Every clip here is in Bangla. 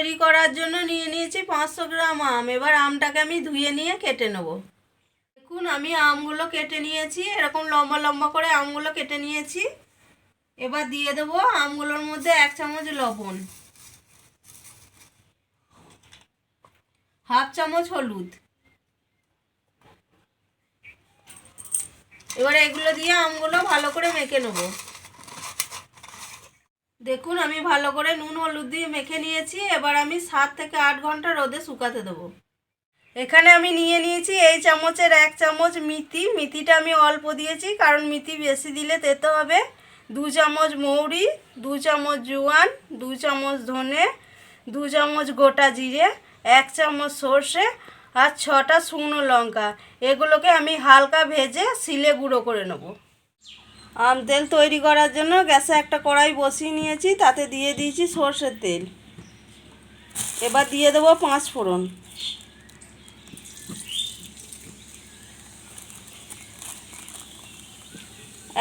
তৈরি করার জন্য নিয়ে নিয়েছি 500 গ্রাম আম। এবার আমটাকে আমি ধুয়ে নিয়ে কেটে নেব। দেখুন আমি আমগুলো কেটে নিয়েছি, এরকম লম্বা লম্বা করে আমগুলো কেটে নিয়েছি। এবার দিয়ে দেবো আমগুলোর মধ্যে 1 চামচ লবণ, হাফ চামচ হলুদ। এবার এগুলো দিয়ে আমগুলো ভালো করে মেখে নেব। দেখুন আমি ভালো করে নুন হলুদ দিয়ে মেখে নিয়েছি। এবার আমি 7 থেকে 8 ঘন্টা রোদে শুকাতে দেবো। এখানে আমি নিয়ে নিয়েছি এই চামচের 1 চামচ মিথি। মিথিটা আমি অল্প দিয়েছি কারণ মিথি বেশি দিলে তেতো হবে। 2 চামচ মৌরি, 2 চামচ জোয়ান, 2 চামচ ধনে, 2 চামচ গোটা জিরে, 1 চামচ সর্ষে আর 6টা শুকনো লঙ্কা। এগুলোকে আমি হালকা ভেজে শিলে গুঁড়ো করে নেব। আম তেল তৈরি করার জন্য গ্যাসে একটা কড়াই বসিয়ে নিয়েছি, তাতে দিয়ে দিয়েছি সর্ষের তেল। এবার দিয়ে দেবো 5 ফোড়ন,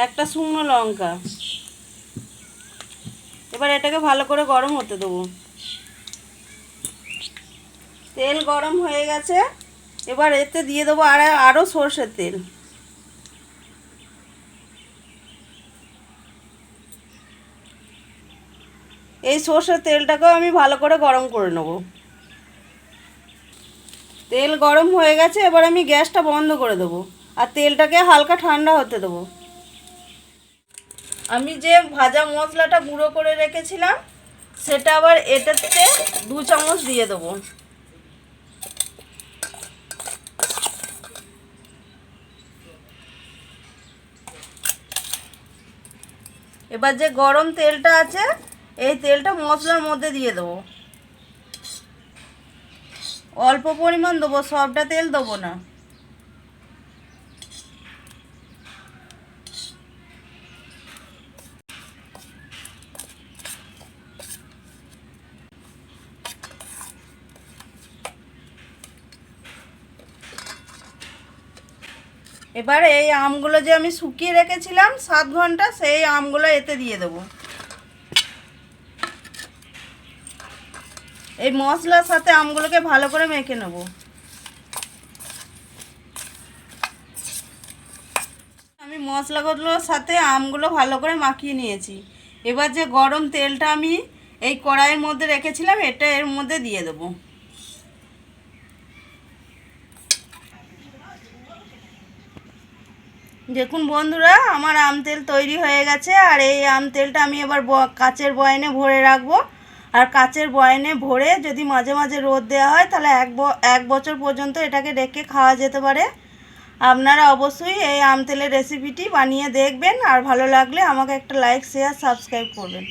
একটা শুকনো লঙ্কা। এবার এটাকে ভালো করে গরম হতে দেবো। তেল গরম হয়ে গেছে, এবার এতে দিয়ে দেবো আরও সর্ষের তেল। এই সর্ষের তেলটাকেও আমি ভালো করে গরম করে নেব। তেল গরম হয়ে গেছে, এবার আমি গ্যাসটা বন্ধ করে দেবো আর তেলটাকে হালকা ঠান্ডা হতে দেবো। আমি যে ভাজা মশলাটা গুঁড়ো করে রেখেছিলাম সেটা আবার এটাতে 2 চামচ দিয়ে দেবো। এবার যে গরম তেলটা আছে এই তেলটা মশলার মধ্যে দিয়ে দেবো। অল্প পরিমাণ দেবো, সবটা তেল দেবো না। এবার এই আমগুলো যে আমি শুকিয়ে রেখেছিলাম 7 ঘন্টা, সেই আমগুলো এতে দিয়ে দেবো। এই মশলার সাথে আমগুলোকে ভালো করে মেখে নেব। আমি মশলাগুলোর সাথে আমগুলো ভালো করে মাখিয়ে নিয়েছি। এবার যে গরম তেলটা আমি এই কড়াইয়ের মধ্যে রেখেছিলাম এটা এর মধ্যে দিয়ে দেবো। দেখুন বন্ধুরা আমার আম তেল তৈরি হয়ে গেছে। আর এই আম তেলটা আমি এবার কাচের বয়ানে ভরে রাখবো। আর কাচের বয়ানে ভরে যদি মাঝে মাঝে রোদ দেওয়া হয় তাহলে 1 বছর পর্যন্ত এটাকে রেখে খাওয়া যেতে পারে। আপনারা অবশ্যই এই আম তেলের রেসিপিটি বানিয়ে দেখবেন। আর ভালো লাগলে আমাকে একটা লাইক শেয়ার সাবস্ক্রাইব করবেন।